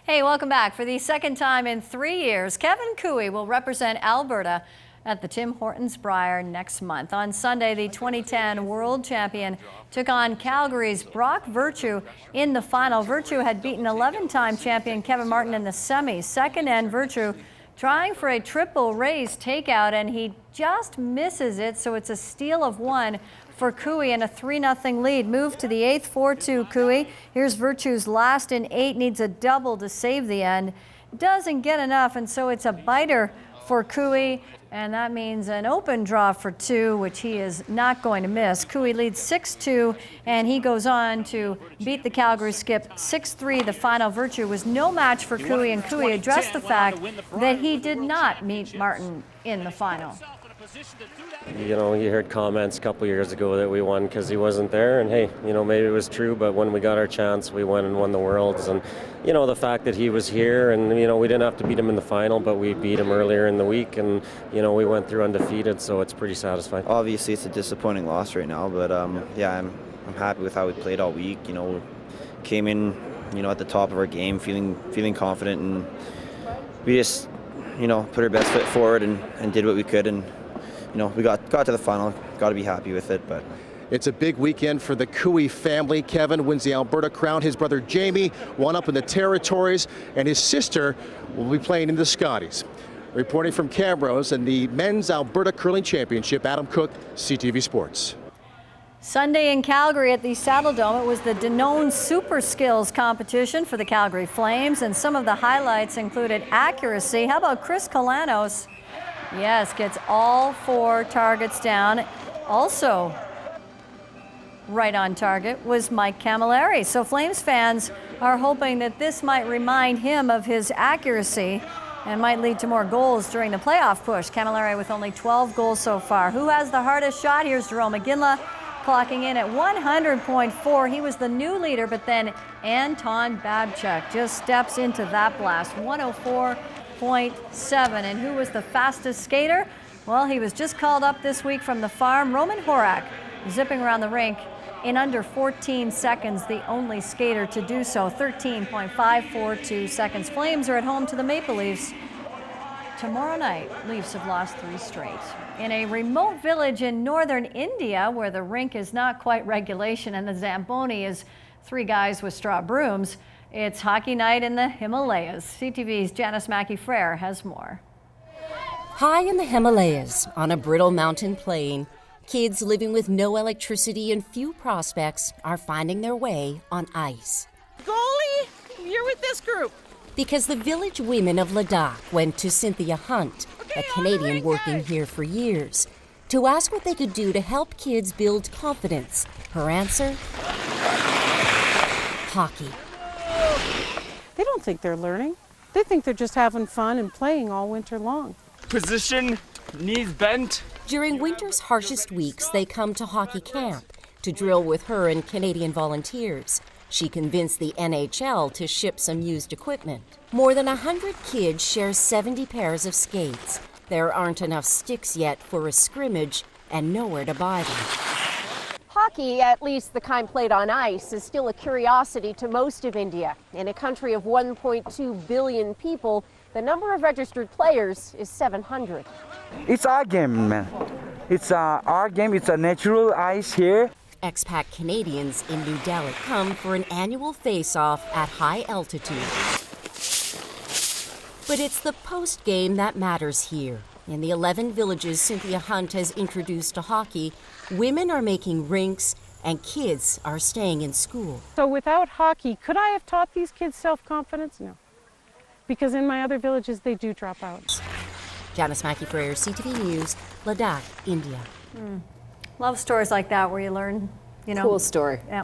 Hey, welcome back. For the second time in 3 years, Kevin Cooey will represent Alberta at the Tim Hortons Brier next month. On Sunday, the 2010 world champion took on Calgary's Brock Virtue in the final. Virtue had beaten 11-time champion Kevin Martin in the semis. Second end, Virtue trying for a triple raise takeout, and he just misses it, so it's a steal of one for Cooey and a 3-0 lead. Move to the 8th, 4-2 Cooey. Here's Virtue's last in 8, needs a double to save the end. Doesn't get enough, and so it's a biter for Cooey, and that means an open draw for 2, which he is not going to miss. Cooey leads 6-2, and he goes on to beat the Calgary skip 6-3. The final. Virtue was no match for Cooey, and Cooey addressed the fact that he did not meet Martin in the final. You know, you heard comments a couple years ago that we won because he wasn't there, and hey, you know, maybe it was true, but when we got our chance, we went and won the Worlds. And you know, the fact that he was here, and you know, we didn't have to beat him in the final, but we beat him earlier in the week, and you know, we went through undefeated, so it's pretty satisfying. Obviously, it's a disappointing loss right now, but yeah, I'm happy with how we played all week. You know, came in, you know, at the top of our game, feeling confident, and we just, you know, put our best foot forward and did what we could, and you know, we got to the final. Got to be happy with it, but. It's a big weekend for the Cooey family. Kevin wins the Alberta crown. His brother Jamie won up in the territories, and his sister will be playing in the Scotties. Reporting from Camrose and the Men's Alberta Curling Championship, Adam Cook, CTV Sports. Sunday in Calgary at the Saddle Dome, it was the Danone Super Skills competition for the Calgary Flames, and some of the highlights included accuracy. How about Chris Kalanos? Yes, gets all 4 targets down. Also right on target was Mike Camilleri. So Flames fans are hoping that this might remind him of his accuracy and might lead to more goals during the playoff push. Camilleri with only 12 goals so far. Who has the hardest shot? Here's Jerome McGinley clocking in at 100.4. He was the new leader, but then Anton Babchuk just steps into that blast. 104.7. And who was the fastest skater? Well, he was just called up this week from the farm. Roman Horak, zipping around the rink in under 14 seconds, the only skater to do so. 13.542 seconds. Flames are at home to the Maple Leafs tomorrow night. Leafs have lost 3 straight. In a remote village in northern India, where the rink is not quite regulation and the Zamboni is 3 guys with straw brooms, it's hockey night in the Himalayas. CTV's Janice Mackey-Frere has more. High in the Himalayas, on a brittle mountain plain, kids living with no electricity and few prospects are finding their way on ice. Goalie, you're with this group. Because the village women of Ladakh went to Cynthia Hunt, a Canadian working here for years, to ask what they could do to help kids build confidence. Her answer? Hockey. They don't think they're learning. They think they're just having fun and playing all winter long. Position, knees bent. During winter's harshest weeks, they come to hockey camp to drill with her and Canadian volunteers. She convinced the NHL to ship some used equipment. More than 100 kids share 70 pairs of skates. There aren't enough sticks yet for a scrimmage and nowhere to buy them. Hockey, at least the kind played on ice, is still a curiosity to most of India. In a country of 1.2 billion people, the number of registered players is 700. It's our game, man. It's our game. It's a natural ice here. Expat Canadians in New Delhi come for an annual face-off at high altitude. But it's the post-game that matters here. In the 11 villages Cynthia Hunt has introduced to hockey, women are making rinks and kids are staying in school. So without hockey, could I have taught these kids self-confidence? No. Because in my other villages, they do drop out. Janice Mackey-Frere, CTV News, Ladakh, India. Love stories like that where you learn, you know. Cool story. Yeah.